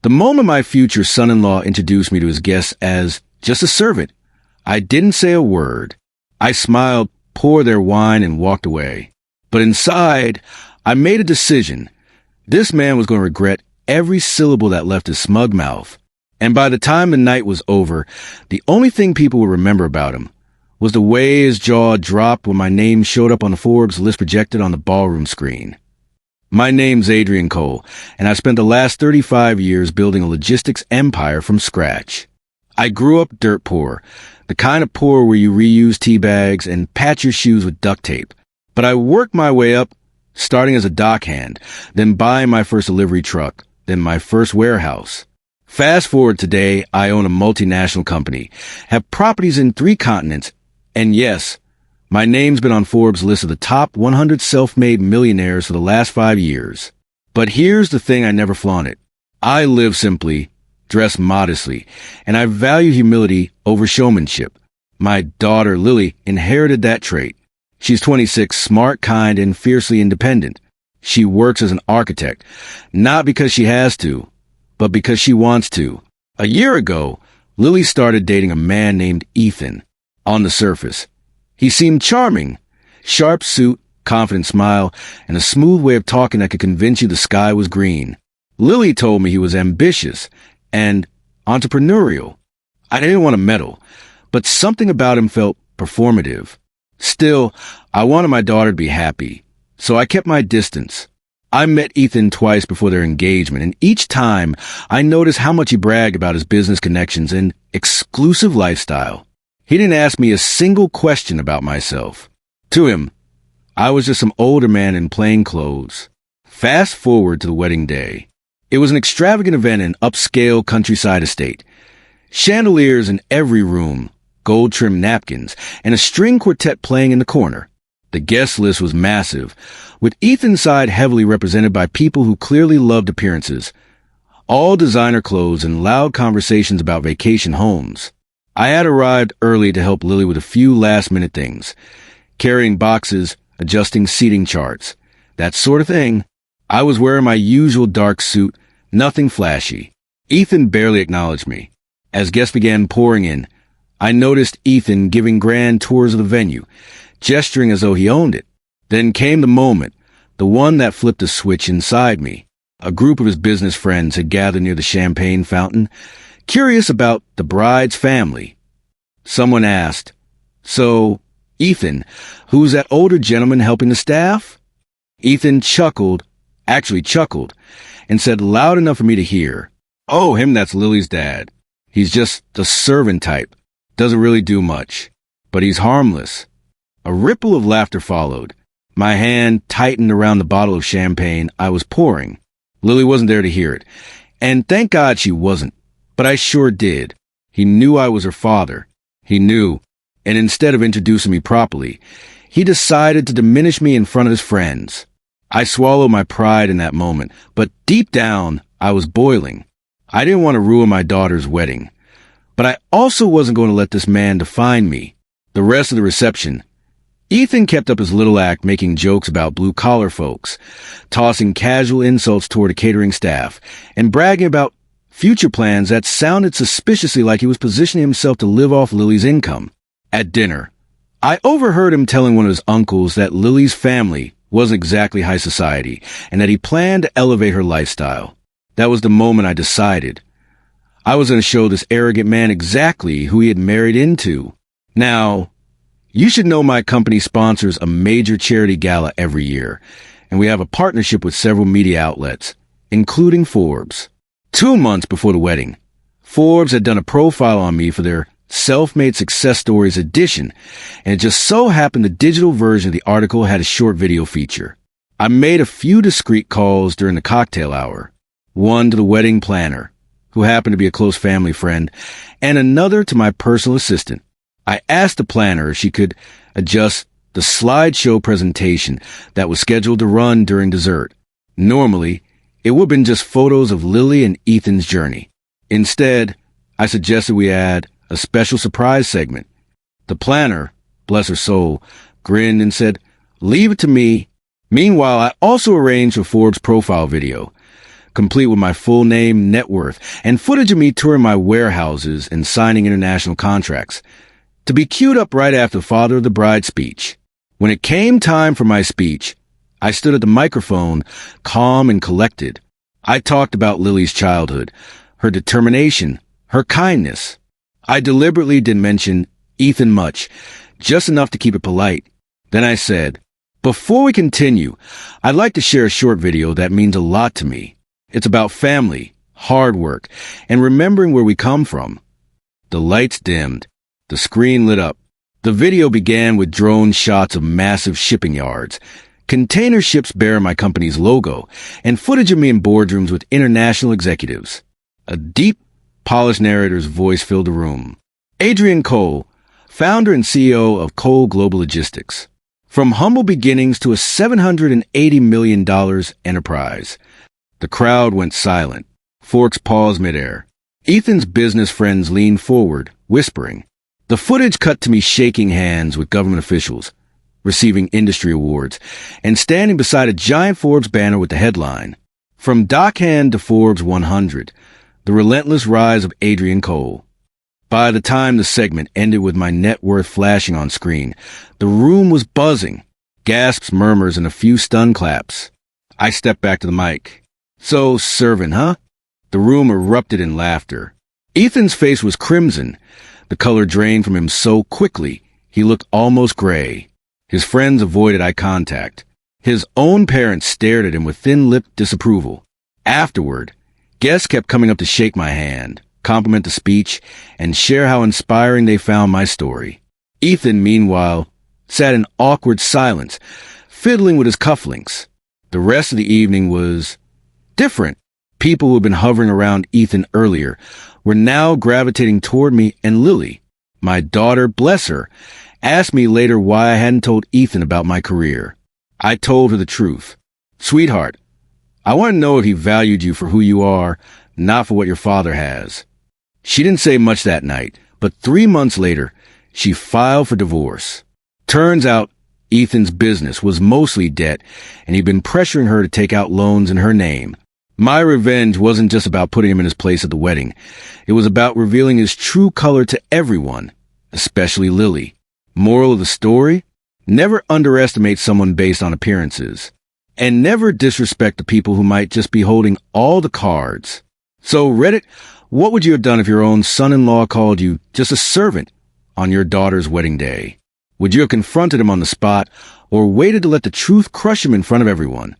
The moment my future son-in-law introduced me to his guests as just a servant, I didn't say a word. I smiled, poured their wine, and walked away. But inside, I made a decision. This man was going to regret every syllable that left his smug mouth. And by the time the night was over, the only thing people would remember about him was the way his jaw dropped when my name showed up on the Forbes list projected on the ballroom screen. My name's Adrian Cole, and I spent the last 35 years building a logistics empire from scratch. I grew up dirt poor, the kind of poor where you reuse tea bags and patch your shoes with duct tape. But I worked my way up, starting as a dockhand, then buying my first delivery truck, then my first warehouse. Fast forward today, I own a multinational company, have properties in 3 continents, and yes, my name's been on Forbes' list of the top 100 self-made millionaires for the last 5 years. But here's the thing I never flaunted. I live simply, dress modestly, and I value humility over showmanship. My daughter, Lily, inherited that trait. She's 26, smart, kind, and fiercely independent. She works as an architect, not because she has to, but because she wants to. A year ago, Lily started dating a man named Ethan. On the surface, he seemed charming. Sharp suit, confident smile, and a smooth way of talking that could convince you the sky was green. Lily told me he was ambitious and entrepreneurial. I didn't want to meddle, but something about him felt performative. Still, I wanted my daughter to be happy, so I kept my distance. I met Ethan twice before their engagement, and each time I noticed how much he bragged about his business connections and exclusive lifestyle. He didn't ask me a single question about myself. To him, I was just some older man in plain clothes. Fast forward to the wedding day. It was an extravagant event in an upscale countryside estate. Chandeliers in every room, gold-trimmed napkins, and a string quartet playing in the corner. The guest list was massive, with Ethan's side heavily represented by people who clearly loved appearances. All designer clothes and loud conversations about vacation homes. I had arrived early to help Lily with a few last-minute things. Carrying boxes, adjusting seating charts. That sort of thing. I was wearing my usual dark suit, nothing flashy. Ethan barely acknowledged me. As guests began pouring in, I noticed Ethan giving grand tours of the venue, gesturing as though he owned it. Then came the moment, the one that flipped a switch inside me. A group of his business friends had gathered near the champagne fountain, curious about the bride's family. Someone asked, "So, Ethan, who's that older gentleman helping the staff?" Ethan chuckled, and said loud enough for me to hear, "Oh, him, that's Lily's dad. He's just the servant type. Doesn't really do much. But he's harmless." A ripple of laughter followed. My hand tightened around the bottle of champagne I was pouring. Lily wasn't there to hear it, and thank God she wasn't. But I sure did. He knew I was her father. He knew, and instead of introducing me properly, he decided to diminish me in front of his friends. I swallowed my pride in that moment, but deep down, I was boiling. I didn't want to ruin my daughter's wedding. But I also wasn't going to let this man define me. The rest of the reception, Ethan kept up his little act making jokes about blue-collar folks, tossing casual insults toward a catering staff, and bragging about future plans that sounded suspiciously like he was positioning himself to live off Lily's income. At dinner, I overheard him telling one of his uncles that Lily's family wasn't exactly high society and that he planned to elevate her lifestyle. That was the moment I decided. I was going to show this arrogant man exactly who he had married into. Now, you should know my company sponsors a major charity gala every year, and we have a partnership with several media outlets, including Forbes. 2 months before the wedding, Forbes had done a profile on me for their Self-Made Success Stories edition, and it just so happened the digital version of the article had a short video feature. I made a few discreet calls during the cocktail hour, one to the wedding planner, who happened to be a close family friend, and another to my personal assistant. I asked the planner if she could adjust the slideshow presentation that was scheduled to run during dessert. Normally, it would have been just photos of Lily and Ethan's journey. Instead, I suggested we add a special surprise segment. The planner, bless her soul, grinned and said, "Leave it to me." Meanwhile, I also arranged for Forbes' profile video. complete with my full name, net worth, and footage of me touring my warehouses and signing international contracts, to be queued up right after the father of the bride speech. When it came time for my speech, I stood at the microphone, calm and collected. I talked about Lily's childhood, her determination, her kindness. I deliberately didn't mention Ethan much, just enough to keep it polite. Then I said, "Before we continue, I'd like to share a short video that means a lot to me. It's about family, hard work, and remembering where we come from." The lights dimmed. The screen lit up. The video began with drone shots of massive shipping yards, container ships bearing my company's logo, and footage of me in boardrooms with international executives. A deep, polished narrator's voice filled the room. Adrian Cole, founder and CEO of Cole Global Logistics. From humble beginnings to a $780 million enterprise. The crowd went silent. Forks paused midair. Ethan's business friends leaned forward, whispering. The footage cut to me shaking hands with government officials, receiving industry awards, and standing beside a giant Forbes banner with the headline, "From Dockhand to Forbes 100, the relentless rise of Adrian Cole." By the time the segment ended with my net worth flashing on screen, the room was buzzing, gasps, murmurs, and a few stunned claps. I stepped back to the mic. "So, servant, huh?" The room erupted in laughter. Ethan's face was crimson. The color drained from him so quickly, he looked almost gray. His friends avoided eye contact. His own parents stared at him with thin-lipped disapproval. Afterward, guests kept coming up to shake my hand, compliment the speech, and share how inspiring they found my story. Ethan, meanwhile, sat in awkward silence, fiddling with his cufflinks. The rest of the evening was different. People who had been hovering around Ethan earlier were now gravitating toward me, and Lily, my daughter, bless her, asked me later why I hadn't told Ethan about my career. I told her the truth. "Sweetheart, I want to know if he valued you for who you are, not for what your father has." She didn't say much that night, but 3 months later, she filed for divorce. Turns out, Ethan's business was mostly debt, and he'd been pressuring her to take out loans in her name. My revenge wasn't just about putting him in his place at the wedding. It was about revealing his true color to everyone, especially Lily. Moral of the story? Never underestimate someone based on appearances. And never disrespect the people who might just be holding all the cards. So, Reddit, what would you have done if your own son-in-law called you just a servant on your daughter's wedding day? Would you have confronted him on the spot, or waited to let the truth crush him in front of everyone?